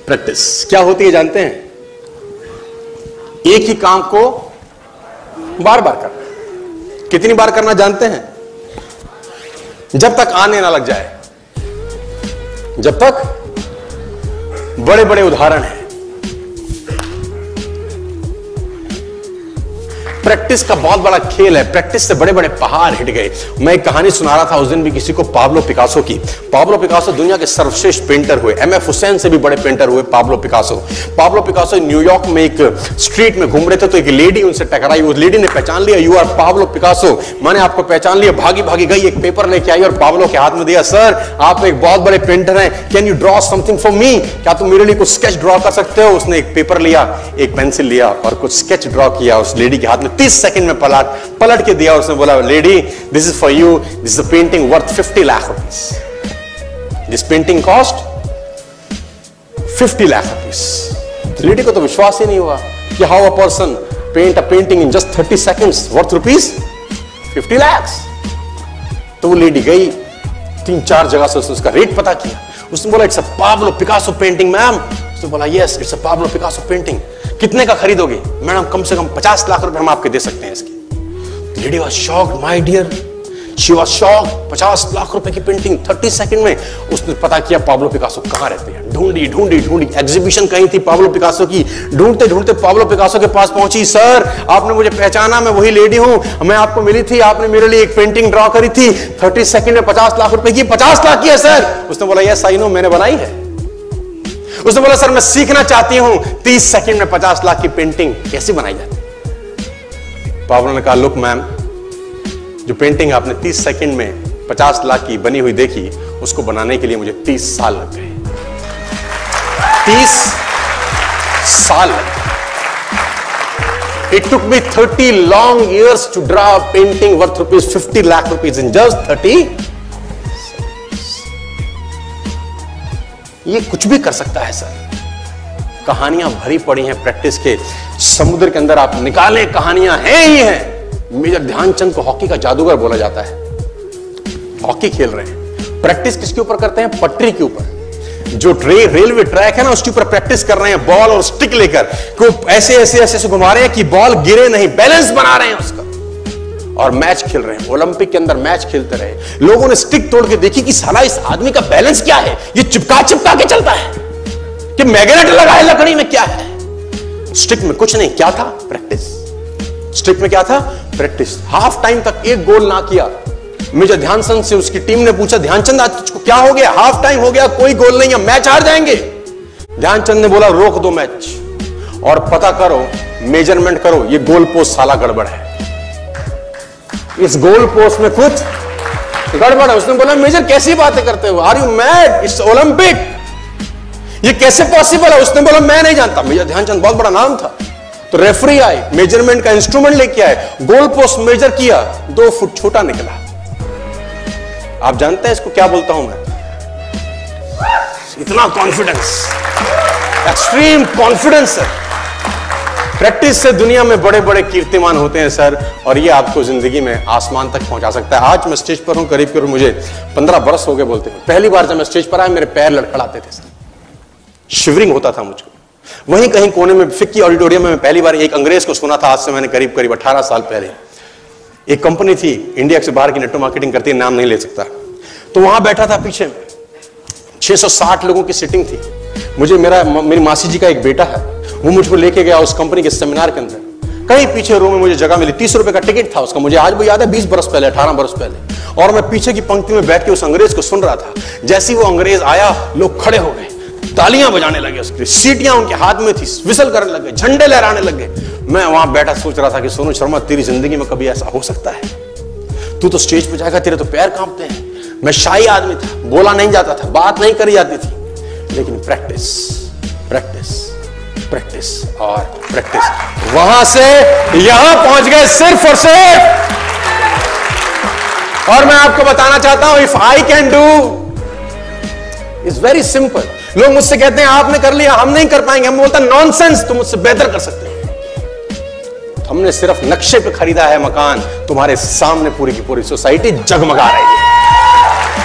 Practice क्या होती है जानते हैं? एक ही काम को बार बार करना। कितनी बार करना जानते हैं? जब तक आने ना लग जाए, जब तक। बड़े बड़े उदाहरण हैं। प्रैक्टिस का बहुत बड़ा खेल है। प्रैक्टिस से बड़े बड़े पहाड़ हिट गए। मैं एक कहानी सुना रहा था उस दिन भी किसी को, पाब्लो पिकासो की। पाब्लो पिकासो दुनिया के सर्वश्रेष्ठ पेंटर हुए। एमएफ हुसैन से भी बड़े पेंटर हुए Pablo Picasso. Pablo Picasso New York में एक स्ट्रीट में घूम रहे थे तो एक लेडी उनसे टकराई। उस लेडी ने पहचान लिया, यू आर पाब्लो पिकासो, मैंने आपको पहचान लिया। भागी भागी गई, एक पेपर लेके आई और पाब्लो के हाथ में दिया। सर आप एक बहुत बड़े पेंटर हैं, can you draw something for me? क्या तुम मेरे लिए कुछ स्केच ड्रॉ कर सकते हो? उसने एक पेपर लिया, एक पेंसिल लिया और कुछ स्केच ड्रॉ किया उस लेडी के हाथ में। 30 सेकंड में पलट के दिया। उसने बोला, lady this is for you, this is a painting worth 50 lakh rupees. This painting cost 50 lakh rupees. Lady को तो विश्वास ही नहीं हुआ कि how a person paint a painting in just 30 seconds worth rupees 50 lakh. तो वो लेडी गई, 3-4 जगह से उसने उसका रेट पता किया। उसने बोला, it's a Pablo Picasso painting ma'am. उसने बोला, yes it's a Pablo Picasso painting. कितने का खरीदोगे? मैडम कम से कम 50 लाख रुपए हम आपके दे सकते हैं इसकी। Lady was shocked, my dear, she was shocked. 50 lakh रुपए की पेंटिंग 30 सेकंड में। उसने पता किया पाब्लो पिकासो कहां रहते हैं। ढूंढी ढूंढी ढूंढी, एग्जीबिशन कहीं थी पाब्लो पिकासो की। ढूंढते ढूंढते पाब्लो पिकासो के पास पहुंची। सर आपने मुझे पहचाना, मैं वही लेडी हूं, मैं आपको मिली थी, आपने मेरे लिए एक पेंटिंग ड्रॉ करी थी 30 सेकंड में 50 लाख रुपए की। 50 लाख की है सर? उसने बोला, यस आई नो, मैंने बनाई है। उसने बोला, सर मैं सीखना चाहती हूं 30 सेकंड में 50 लाख की पेंटिंग कैसे बनाई जाती। पाब्लो ने कहा, लुक मैम, जो पेंटिंग आपने 30 सेकंड में 50 लाख की बनी हुई देखी, उसको बनाने के लिए मुझे 30 साल लग गए। 30 साल लग गए। It took me 30 long years to draw a painting worth rupees 50 lakh rupees in just 30। ये कुछ भी कर सकता है सर। कहानियां भरी पड़ी हैं प्रैक्टिस के समुद्र के अंदर। आप निकाले, कहानियां हैं ही हैं। मेजर ध्यानचंद को हॉकी का जादूगर बोला जाता है। हॉकी खेल रहे हैं, प्रैक्टिस किसके ऊपर करते हैं? पटरी के ऊपर। जो रेलवे ट्रैक है ना, उसके ऊपर प्रैक्टिस कर रहे हैं। बॉल और स्टिक लेकर को ऐसे ऐसे ऐसे घुमा रहे हैं कि बॉल गिरे नहीं, बैलेंस बना रहे हैं उसका। और मैच खेल रहे हैं। ओलंपिक के अंदर मैच खेलते रहे। लोगों ने स्टिक तोड़ के देखी कि साला इस आदमी का बैलेंस क्या है, ये चिपका चिपका के चलता है कि मैग्नेट लगा है लकड़ी में, क्या है? स्टिक में कुछ नहीं, क्या था? प्रैक्टिस। स्टिक में क्या था? प्रैक्टिस। हाफ टाइम तक एक गोल ना किया। मेजर ध्यानचंद से उसकी टीम ने पूछा, ध्यानचंद आज तुझको क्या हो गया? हाफ टाइम हो गया, कोई गोल नहीं है, मैच हार जाएंगे। ध्यानचंद ने बोला, रोक दो मैच और पता करो, मेजरमेंट करो, ये गोल पोस्ट साला गड़बड़ है, इस गोल पोस्ट में कुछ गड़बड़ है। उसने बोला, मेजर कैसी बातें करते हो? Are you mad? It's Olympic, ये कैसे पॉसिबल है? उसने बोला, मैं नहीं जानता। मेजर ध्यानचंद बहुत बड़ा नाम था। तो रेफरी आए, मेजरमेंट का इंस्ट्रूमेंट लेके आए, गोल पोस्ट मेजर किया, 2 फुट छोटा निकला। आप जानते हैं इसको क्या बोलता हूं मैं? इतना कॉन्फिडेंस, एक्सट्रीम कॉन्फिडेंस है। प्रैक्टिस से दुनिया में बड़े बड़े कीर्तिमान होते हैं सर, और ये आपको जिंदगी में आसमान तक पहुंचा सकता है। आज मैं स्टेज पर हूं, करीब करीब मुझे 15 बरस हो गए बोलते हैं। पहली बार जब मैं स्टेज पर आया, मेरे पैर लड़खड़ाते थे सर, शिवरिंग होता था मुझको। वहीं कहीं कोने में फिक्की ऑडिटोरियम में मैं पहली बार एक अंग्रेज को सुना था। आज से मैंने करीब करीब 18 साल पहले। एक कंपनी थी इंडिया से बाहर की, नेटवर्क मार्केटिंग करती है, नाम नहीं ले सकता। तो वहां बैठा था पीछे में, 660 लोगों की सीटिंग थी। मुझे मेरी मासी जी का एक बेटा है, वो मुझको लेके गया उस कंपनी के सेमिनार के अंदर। कहीं पीछे रो में मुझे जगह मिली, 30 रुपए का टिकट था उसका, मुझे आज भी याद है, 20 बरस पहले, 18 बरस पहले। और मैं पीछे की पंक्ति में बैठ के उस अंग्रेज को सुन रहा था। जैसे ही वो अंग्रेज आया, लोग खड़े हो गए, तालियां बजाने लगे, उसकी सीटियां उनके हाथ में थी, विसल करने लगे, झंडे लहराने लगे। मैं वहां बैठा सोच रहा था कि सोनू शर्मा, तेरी जिंदगी में कभी ऐसा हो सकता है? तू तो स्टेज पे जाएगा, तेरे तो पैर कांपते हैं। मैं शाही आदमी था, बोला नहीं जाता था, बात नहीं करी जाती थी, लेकिन प्रैक्टिस प्रैक्टिस प्रैक्टिस और प्रैक्टिस, वहां से यहां पहुंच गए सिर्फ और सिर्फ। और मैं आपको बताना चाहता हूं, if I can do, it's very simple. लोग मुझसे कहते हैं आपने कर लिया, हम नहीं कर पाएंगे। हम बोलता नॉनसेंस, तुम मुझसे बेहतर कर सकते हो। हमने सिर्फ नक्शे पे खरीदा है मकान, तुम्हारे सामने पूरी की पूरी सोसाइटी जगमगा रही है।